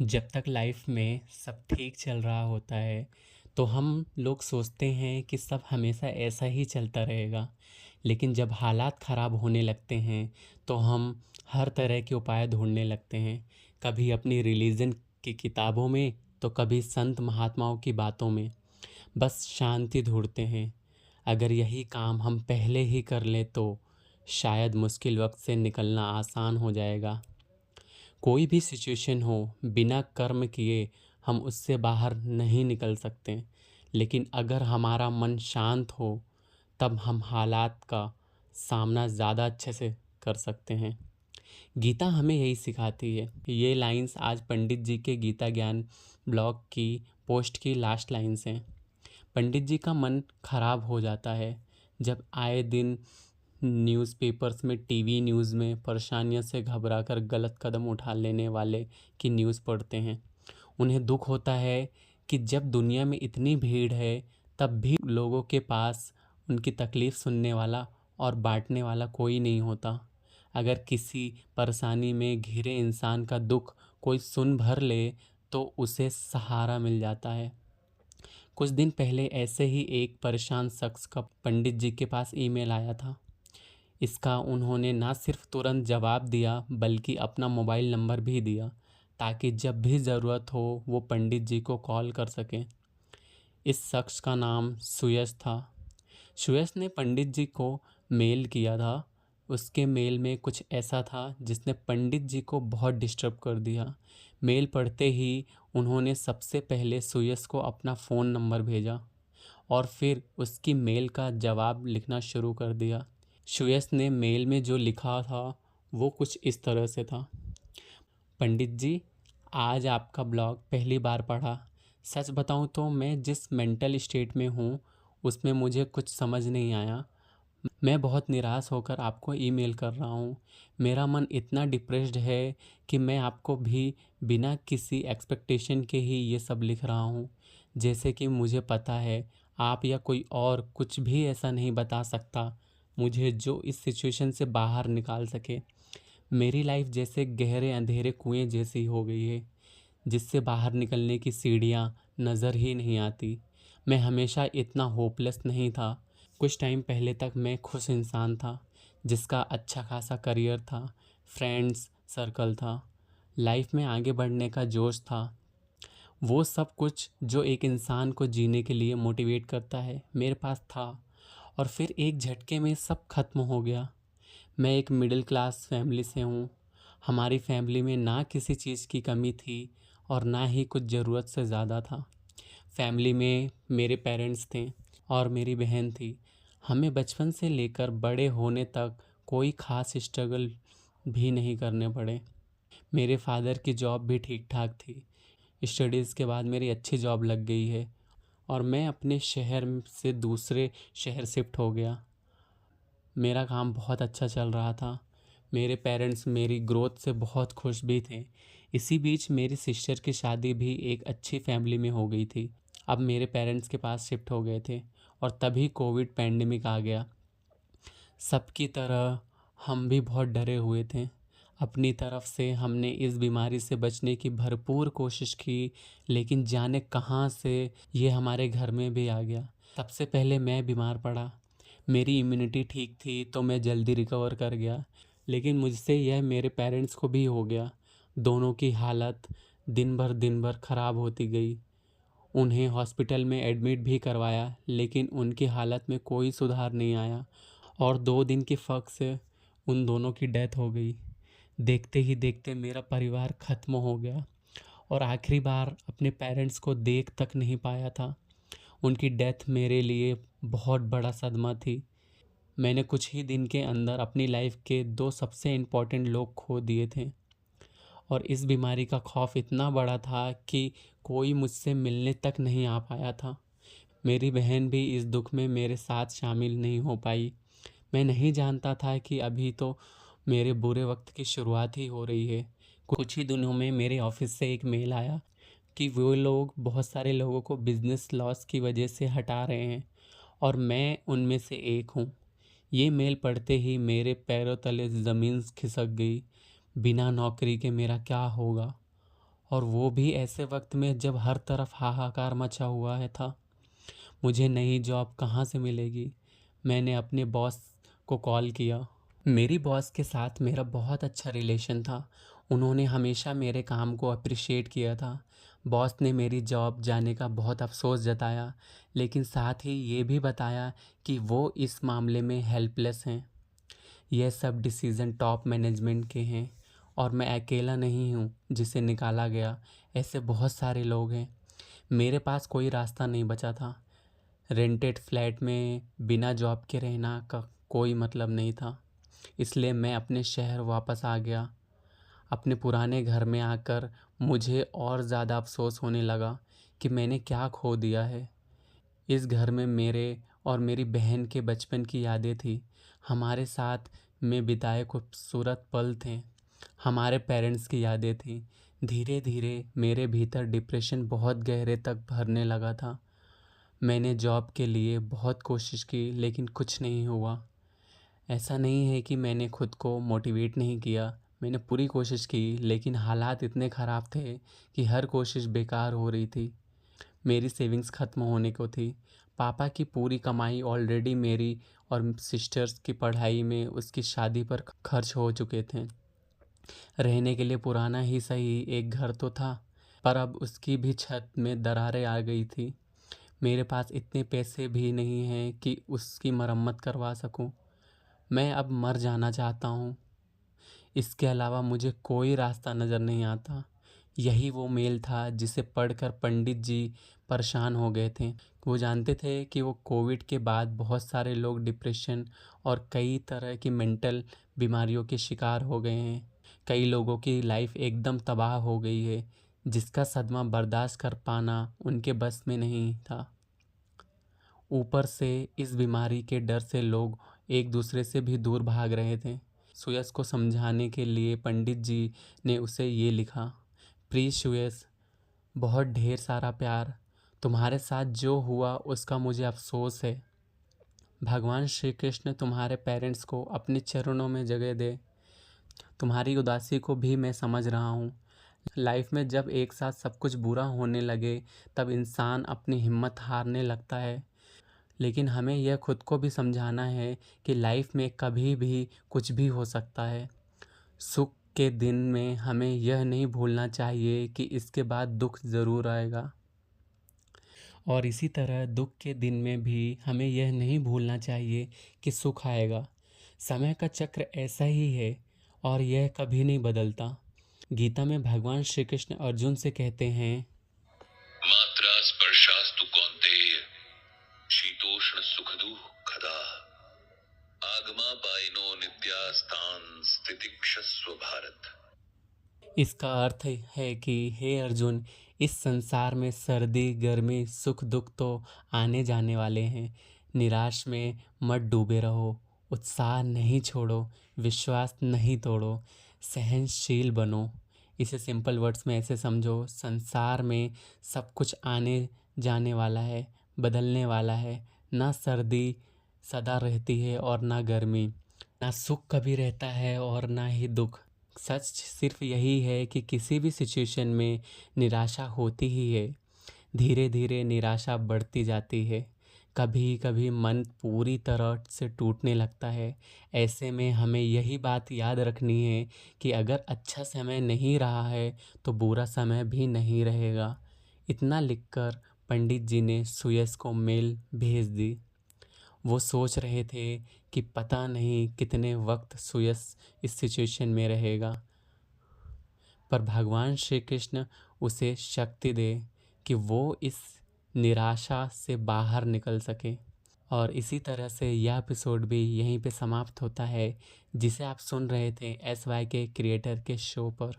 जब तक लाइफ में सब ठीक चल रहा होता है तो हम लोग सोचते हैं कि सब हमेशा ऐसा ही चलता रहेगा। लेकिन जब हालात ख़राब होने लगते हैं तो हम हर तरह के उपाय ढूंढने लगते हैं। कभी अपनी रिलीजन की किताबों में तो कभी संत महात्माओं की बातों में। बस शांति ढूंढते हैं। अगर यही काम हम पहले ही कर लें तो शायद मुश्किल वक्त से निकलना आसान हो जाएगा। कोई भी सिचुएशन हो, बिना कर्म किए हम उससे बाहर नहीं निकल सकते। लेकिन अगर हमारा मन शांत हो तब हम हालात का सामना ज़्यादा अच्छे से कर सकते हैं। गीता हमें यही सिखाती है। ये लाइंस आज पंडित जी के गीता ज्ञान ब्लॉग की पोस्ट की लास्ट लाइंस हैं। पंडित जी का मन खराब हो जाता है जब आए दिन न्यूज़पेपर्स में, टीवी न्यूज़ में परेशानियों से घबराकर गलत कदम उठा लेने वाले की न्यूज़ पढ़ते हैं। उन्हें दुख होता है कि जब दुनिया में इतनी भीड़ है तब भी लोगों के पास उनकी तकलीफ़ सुनने वाला और बांटने वाला कोई नहीं होता। अगर किसी परेशानी में घिरे इंसान का दुख कोई सुन भर ले तो उसे सहारा मिल जाता है। कुछ दिन पहले ऐसे ही एक परेशान शख्स का पंडित जी के पास ईमेल आया था। इसका उन्होंने ना सिर्फ तुरंत जवाब दिया बल्कि अपना मोबाइल नंबर भी दिया ताकि जब भी ज़रूरत हो वो पंडित जी को कॉल कर सकें। इस शख्स का नाम सुयश था। सुयश ने पंडित जी को मेल किया था। उसके मेल में कुछ ऐसा था जिसने पंडित जी को बहुत डिस्टर्ब कर दिया। मेल पढ़ते ही उन्होंने सबसे पहले सुयश को अपना फ़ोन नंबर भेजा और फिर उसकी मेल का जवाब लिखना शुरू कर दिया। सुयश ने मेल में जो लिखा था वो कुछ इस तरह से था। पंडित जी, आज आपका ब्लॉग पहली बार पढ़ा। सच बताऊं तो मैं जिस मेंटल स्टेट में हूँ उसमें मुझे कुछ समझ नहीं आया। मैं बहुत निराश होकर आपको ईमेल कर रहा हूँ। मेरा मन इतना डिप्रेस्ड है कि मैं आपको भी बिना किसी एक्सपेक्टेशन के ही ये सब लिख रहा हूँ। जैसे कि मुझे पता है आप या कोई और कुछ भी ऐसा नहीं बता सकता मुझे जो इस सिचुएशन से बाहर निकाल सके। मेरी लाइफ जैसे गहरे अंधेरे कुएं जैसी हो गई है जिससे बाहर निकलने की सीढ़ियाँ नज़र ही नहीं आती। मैं हमेशा इतना होपलेस नहीं था। कुछ टाइम पहले तक मैं खुश इंसान था जिसका अच्छा खासा करियर था, फ्रेंड्स सर्कल था, लाइफ में आगे बढ़ने का जोश था। वो सब कुछ जो एक इंसान को जीने के लिए मोटिवेट करता है मेरे पास था। और फिर एक झटके में सब खत्म हो गया। मैं एक मिडिल क्लास फैमिली से हूँ। हमारी फैमिली में ना किसी चीज़ की कमी थी और ना ही कुछ ज़रूरत से ज़्यादा था। फैमिली में मेरे पेरेंट्स थे और मेरी बहन थी। हमें बचपन से लेकर बड़े होने तक कोई ख़ास स्ट्रगल भी नहीं करने पड़े। मेरे फादर की जॉब भी ठीक ठाक थी। स्टडीज़ के बाद मेरी अच्छी जॉब लग गई है और मैं अपने शहर से दूसरे शहर शिफ्ट हो गया। मेरा काम बहुत अच्छा चल रहा था। मेरे पेरेंट्स मेरी ग्रोथ से बहुत खुश भी थे। इसी बीच मेरी सिस्टर की शादी भी एक अच्छी फैमिली में हो गई थी। अब मेरे पेरेंट्स के पास शिफ्ट हो गए थे और तभी कोविड पैंडेमिक आ गया। सबकी तरह हम भी बहुत डरे हुए थे। अपनी तरफ से हमने इस बीमारी से बचने की भरपूर कोशिश की, लेकिन जाने कहाँ से ये हमारे घर में भी आ गया। सबसे पहले मैं बीमार पड़ा। मेरी इम्यूनिटी ठीक थी तो मैं जल्दी रिकवर कर गया, लेकिन मुझसे यह मेरे पेरेंट्स को भी हो गया। दोनों की हालत दिन भर ख़राब होती गई। उन्हें हॉस्पिटल में एडमिट भी करवाया लेकिन उनकी हालत में कोई सुधार नहीं आया और 2 दिन के फ़र्क से उन दोनों की डेथ हो गई। देखते ही देखते मेरा परिवार ख़त्म हो गया और आखिरी बार अपने पेरेंट्स को देख तक नहीं पाया था। उनकी डेथ मेरे लिए बहुत बड़ा सदमा थी। मैंने कुछ ही दिन के अंदर अपनी लाइफ के 2 सबसे इम्पोर्टेंट लोग खो दिए थे और इस बीमारी का खौफ इतना बड़ा था कि कोई मुझसे मिलने तक नहीं आ पाया था। मेरी बहन भी इस दुख में मेरे साथ शामिल नहीं हो पाई। मैं नहीं जानता था कि अभी तो मेरे बुरे वक्त की शुरुआत ही हो रही है। कुछ ही दिनों में मेरे ऑफिस से एक मेल आया कि वो लोग बहुत सारे लोगों को बिजनेस लॉस की वजह से हटा रहे हैं और मैं उनमें से एक हूँ। ये मेल पढ़ते ही मेरे पैरों तले ज़मीन खिसक गई। बिना नौकरी के मेरा क्या होगा और वो भी ऐसे वक्त में जब हर तरफ हाहाकार मचा हुआ है था। मुझे नई जॉब कहाँ से मिलेगी। मैंने अपने बॉस को कॉल किया। मेरी बॉस के साथ मेरा बहुत अच्छा रिलेशन था। उन्होंने हमेशा मेरे काम को अप्रिशिएट किया था। बॉस ने मेरी जॉब जाने का बहुत अफसोस जताया, लेकिन साथ ही ये भी बताया कि वो इस मामले में हेल्पलेस हैं। यह सब डिसीज़न टॉप मैनेजमेंट के हैं और मैं अकेला नहीं हूँ जिसे निकाला गया। ऐसे बहुत सारे लोग हैं। मेरे पास कोई रास्ता नहीं बचा था। रेंटेड फ्लैट में बिना जॉब के रहना का कोई मतलब नहीं था। इसलिए मैं अपने शहर वापस आ गया। अपने पुराने घर में आकर मुझे और ज़्यादा अफसोस होने लगा कि मैंने क्या खो दिया है। इस घर में मेरे और मेरी बहन के बचपन की यादें थी। हमारे साथ में बिताए खूबसूरत पल थे। हमारे पेरेंट्स की यादें थी। धीरे धीरे मेरे भीतर डिप्रेशन बहुत गहरे तक भरने लगा था। मैंने जॉब के लिए बहुत कोशिश की, लेकिन कुछ नहीं हुआ। ऐसा नहीं है कि मैंने खुद को मोटिवेट नहीं किया। मैंने पूरी कोशिश की, लेकिन हालात इतने ख़राब थे कि हर कोशिश बेकार हो रही थी। मेरी सेविंग्स ख़त्म होने को थी। पापा की पूरी कमाई ऑलरेडी मेरी और सिस्टर्स की पढ़ाई में, उसकी शादी पर खर्च हो चुके थे। रहने के लिए पुराना ही सही एक घर तो था, पर अब उसकी भी छत में दरारें आ गई थी। मेरे पास इतने पैसे भी नहीं हैं कि उसकी मरम्मत करवा सकूं। मैं अब मर जाना चाहता हूँ। इसके अलावा मुझे कोई रास्ता नज़र नहीं आता। यही वो मेल था जिसे पढ़कर पंडित जी परेशान हो गए थे। वो जानते थे कि वो कोविड के बाद बहुत सारे लोग डिप्रेशन और कई तरह की मेंटल बीमारियों के शिकार हो गए हैं। कई लोगों की लाइफ एकदम तबाह हो गई है, जिसका सदमा बर्दाश्त कर पाना उनके बस में नहीं था। ऊपर से इस बीमारी के डर से लोग एक दूसरे से भी दूर भाग रहे थे। सुयस को समझाने के लिए पंडित जी ने उसे ये लिखा। प्रिय सुयस, बहुत ढेर सारा प्यार। तुम्हारे साथ जो हुआ उसका मुझे अफसोस है। भगवान श्री कृष्ण तुम्हारे पेरेंट्स को अपने चरणों में जगह दे। तुम्हारी उदासी को भी मैं समझ रहा हूँ। लाइफ में जब एक साथ सब कुछ बुरा होने लगे तब इंसान अपनी हिम्मत हारने लगता है। लेकिन हमें यह खुद को भी समझाना है कि लाइफ में कभी भी कुछ भी हो सकता है। सुख के दिन में हमें यह नहीं भूलना चाहिए कि इसके बाद दुख ज़रूर आएगा, और इसी तरह दुख के दिन में भी हमें यह नहीं भूलना चाहिए कि सुख आएगा। समय का चक्र ऐसा ही है और यह कभी नहीं बदलता। गीता में भगवान श्री कृष्ण अर्जुन से कहते हैं, मात्रा स्पर्शास्तु कौन्तेय शीतोष्ण सुख दुःखदा आगमापायिनो नित्यास्तान् स्थितिक्षस्व भारत। इसका अर्थ है कि हे अर्जुन, इस संसार में सर्दी गर्मी सुख दुख तो आने जाने वाले हैं। निराश में मत डूबे रहो, उत्साह नहीं छोड़ो, विश्वास नहीं तोड़ो, सहनशील बनो। इसे सिंपल वर्ड्स में ऐसे समझो, संसार में सब कुछ आने जाने वाला है, बदलने वाला है। ना सर्दी सदा रहती है और ना गर्मी, ना सुख कभी रहता है और ना ही दुख। सच सिर्फ यही है कि किसी भी सिचुएशन में निराशा होती ही है। धीरे धीरे निराशा बढ़ती जाती है। कभी कभी मन पूरी तरह से टूटने लगता है। ऐसे में हमें यही बात याद रखनी है कि अगर अच्छा समय नहीं रहा है तो बुरा समय भी नहीं रहेगा। इतना लिखकर पंडित जी ने सुयस को मेल भेज दी। वो सोच रहे थे कि पता नहीं कितने वक्त सुयस इस सिचुएशन में रहेगा, पर भगवान श्री कृष्ण उसे शक्ति दे कि वो इस निराशा से बाहर निकल सके। और इसी तरह से यह एपिसोड भी यहीं पे समाप्त होता है, जिसे आप सुन रहे थे SY के क्रिएटर के शो पर।